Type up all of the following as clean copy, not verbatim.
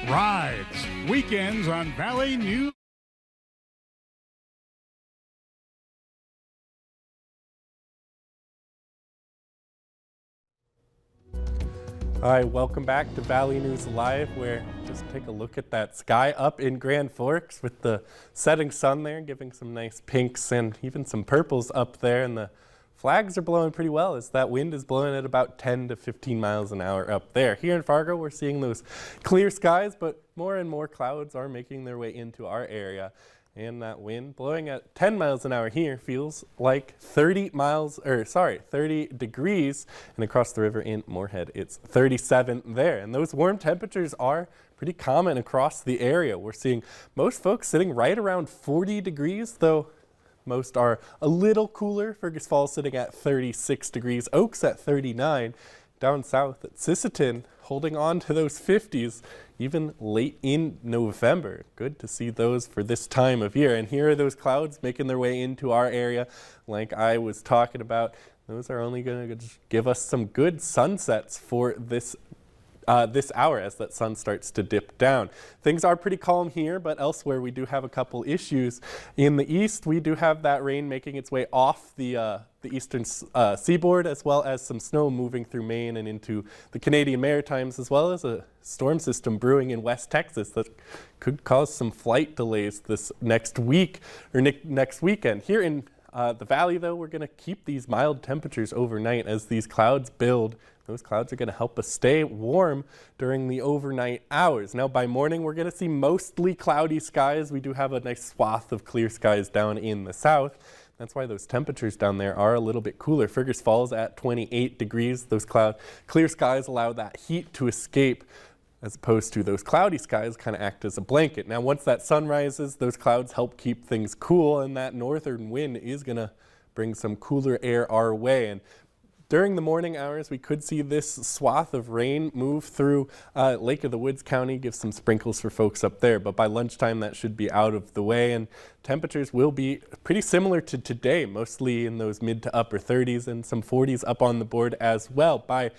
rides. Weekends on Valley News. All right, welcome back to Valley News Live, where just take a look at that sky up in Grand Forks with the setting sun there, giving some nice pinks and even some purples up there, and the flags are blowing pretty well as that wind is blowing at about 10 to 15 miles an hour up there. Here in Fargo, we're seeing those clear skies, but more and more clouds are making their way into our area. And that wind blowing at 10 miles an hour here feels like 30 degrees. And across the river in Moorhead, it's 37 there. And those warm temperatures are pretty common across the area. We're seeing most folks sitting right around 40 degrees, though most are a little cooler. Fergus Falls sitting at 36 degrees, Oaks at 39. Down south at Sisseton, holding on to those 50s even late in November. Good to see those for this time of year. And here are those clouds making their way into our area like I was talking about. Those are only going to give us some good sunsets for this hour as that sun starts to dip down. Things are pretty calm here, but elsewhere we do have a couple issues. In the east, we do have that rain making its way off the eastern seaboard, as well as some snow moving through Maine and into the Canadian Maritimes, as well as a storm system brewing in West Texas that could cause some flight delays this next week or next weekend. Here in the valley, though, we're going to keep these mild temperatures overnight as these clouds build. Those clouds are going to help us stay warm during the overnight hours. Now, by morning, we're going to see mostly cloudy skies. We do have a nice swath of clear skies down in the south. That's why those temperatures down there are a little bit cooler. Fergus Falls at 28 degrees. Those clear skies allow that heat to escape, as opposed to those cloudy skies kind of act as a blanket. Now, once that sun rises, those clouds help keep things cool, and that northern wind is going to bring some cooler air our way. And during the morning hours, we could see this swath of rain move through Lake of the Woods County, give some sprinkles for folks up there. But by lunchtime, that should be out of the way, and temperatures will be pretty similar to today, mostly in those mid to upper 30s and some 40s up on the board as well. By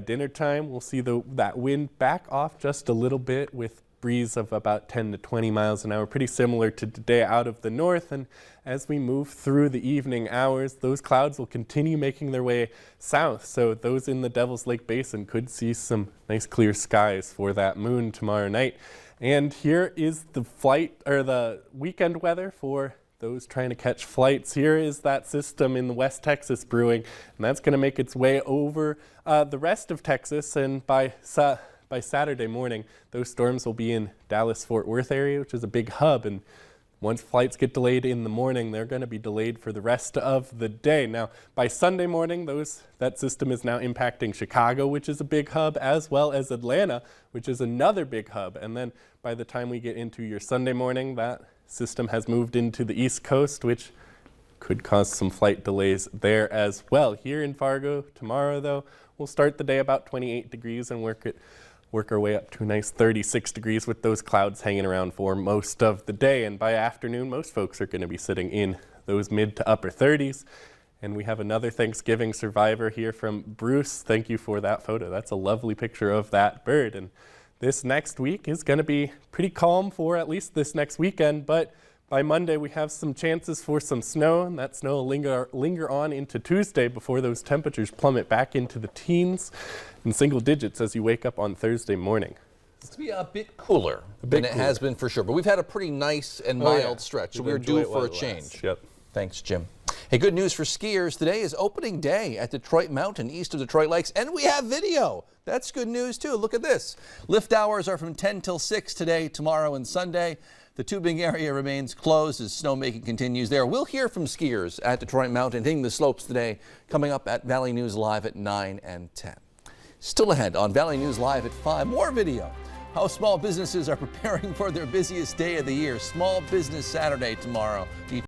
dinner time, we'll see that wind back off just a little bit with breeze of about 10 to 20 miles an hour, pretty similar to today out of the north. And as we move through the evening hours, those clouds will continue making their way south. So those in the Devil's Lake Basin could see some nice clear skies for that moon tomorrow night. And here is the weekend weather for those trying to catch flights. Here is that system in the West Texas brewing, and that's going to make its way over the rest of Texas. And by Saturday morning, those storms will be in Dallas-Fort Worth area, which is a big hub. And once flights get delayed in the morning, they're going to be delayed for the rest of the day. Now, by Sunday morning, that system is now impacting Chicago, which is a big hub, as well as Atlanta, which is another big hub. And then by the time we get into your Sunday morning, that system has moved into the East Coast, which could cause some flight delays there as well. Here in Fargo tomorrow, though, we'll start the day about 28 degrees and work our way up to a nice 36 degrees with those clouds hanging around for most of the day. And by afternoon, most folks are going to be sitting in those mid to upper 30s. And we have another Thanksgiving survivor here from Bruce. Thank you for that photo. That's a lovely picture of that bird. And this next week is going to be pretty calm for at least this next weekend, but by Monday, we have some chances for some snow, and that snow will linger on into Tuesday before those temperatures plummet back into the teens and single digits as you wake up on Thursday morning. It's to be a bit cooler than it has been for sure, but we've had a pretty nice and mild stretch, so we're due for a change. Yep. Thanks, Jim. Hey, good news for skiers. Today is opening day at Detroit Mountain, east of Detroit Lakes, and we have video. That's good news, too. Look at this. Lift hours are from 10 till 6 today, tomorrow, and Sunday. The tubing area remains closed as snowmaking continues there. We'll hear from skiers at Detroit Mountain hitting the slopes today, coming up at Valley News Live at 9 and 10. Still ahead on Valley News Live at 5, more video. How small businesses are preparing for their busiest day of the year. Small Business Saturday tomorrow.